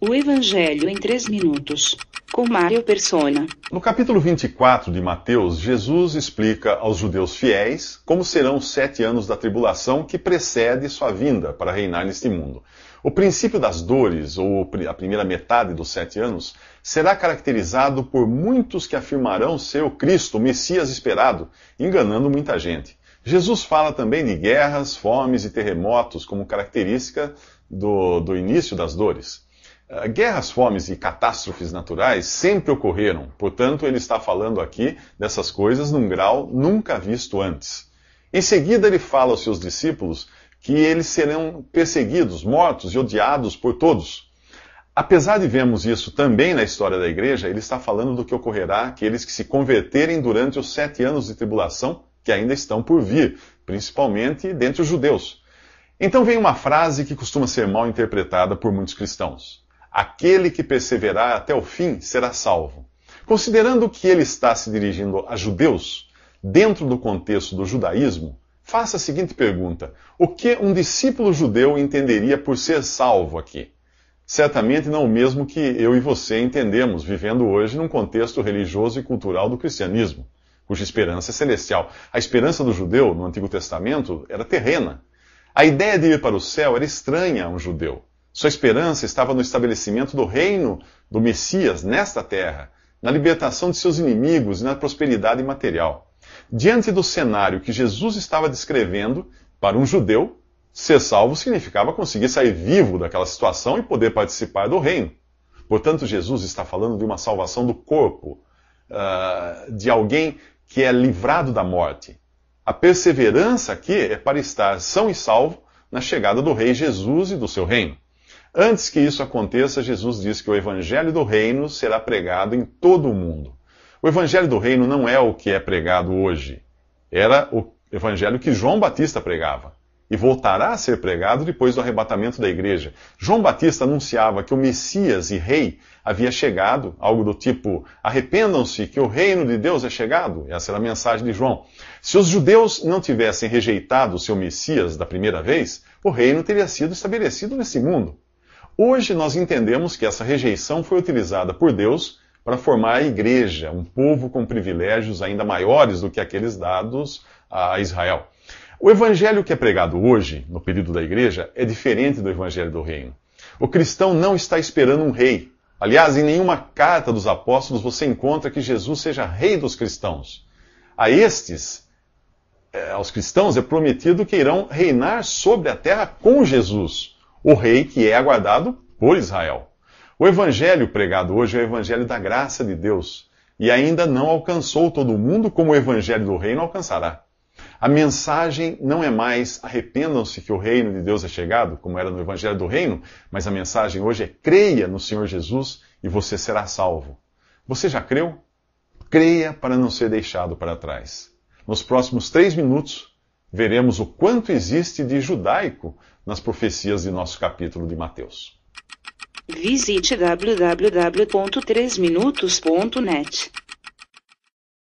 O Evangelho em 3 minutos, com Mário Persona. No capítulo 24 de Mateus, Jesus explica aos judeus fiéis como serão os 7 anos da tribulação que precede sua vinda para reinar neste mundo. O princípio das dores, ou a primeira metade dos 7 anos, será caracterizado por muitos que afirmarão ser o Cristo, o Messias esperado, enganando muita gente. Jesus fala também de guerras, fomes e terremotos como característica do início das dores. Guerras, fomes e catástrofes naturais sempre ocorreram, portanto ele está falando aqui dessas coisas num grau nunca visto antes. Em seguida ele fala aos seus discípulos que eles serão perseguidos, mortos e odiados por todos. Apesar de vermos isso também na história da igreja, ele está falando do que ocorrerá àqueles que se converterem durante os 7 anos de tribulação que ainda estão por vir, principalmente dentre os judeus. Então vem uma frase que costuma ser mal interpretada por muitos cristãos. Aquele que perseverar até o fim será salvo. Considerando que ele está se dirigindo a judeus, dentro do contexto do judaísmo, faça a seguinte pergunta: o que um discípulo judeu entenderia por ser salvo aqui? Certamente não o mesmo que eu e você entendemos, vivendo hoje num contexto religioso e cultural do cristianismo, cuja esperança é celestial. A esperança do judeu, no Antigo Testamento, era terrena. A ideia de ir para o céu era estranha a um judeu. Sua esperança estava no estabelecimento do reino do Messias nesta terra, na libertação de seus inimigos e na prosperidade material. Diante do cenário que Jesus estava descrevendo, para um judeu, ser salvo significava conseguir sair vivo daquela situação e poder participar do reino. Portanto, Jesus está falando de uma salvação do corpo, de alguém que é livrado da morte. A perseverança aqui é para estar são e salvo na chegada do Rei Jesus e do seu reino. Antes que isso aconteça, Jesus diz que o Evangelho do Reino será pregado em todo o mundo. O Evangelho do Reino não é o que é pregado hoje. Era o Evangelho que João Batista pregava. E voltará a ser pregado depois do arrebatamento da igreja. João Batista anunciava que o Messias e Rei havia chegado, algo do tipo: arrependam-se que o reino de Deus é chegado. Essa era a mensagem de João. Se os judeus não tivessem rejeitado o seu Messias da primeira vez, o reino teria sido estabelecido nesse mundo. Hoje nós entendemos que essa rejeição foi utilizada por Deus para formar a igreja, um povo com privilégios ainda maiores do que aqueles dados a Israel. O evangelho que é pregado hoje, no período da igreja, é diferente do evangelho do reino. O cristão não está esperando um rei. Aliás, em nenhuma carta dos apóstolos você encontra que Jesus seja rei dos cristãos. Aos cristãos é prometido que irão reinar sobre a terra com Jesus, o rei que é aguardado por Israel. O evangelho pregado hoje é o evangelho da graça de Deus e ainda não alcançou todo mundo como o evangelho do reino alcançará. A mensagem não é mais arrependam-se que o reino de Deus é chegado, como era no evangelho do reino, mas a mensagem hoje é creia no Senhor Jesus e você será salvo. Você já creu? Creia para não ser deixado para trás. Nos próximos 3 minutos, veremos o quanto existe de judaico nas profecias de nosso capítulo de Mateus. Visite www.3minutos.net.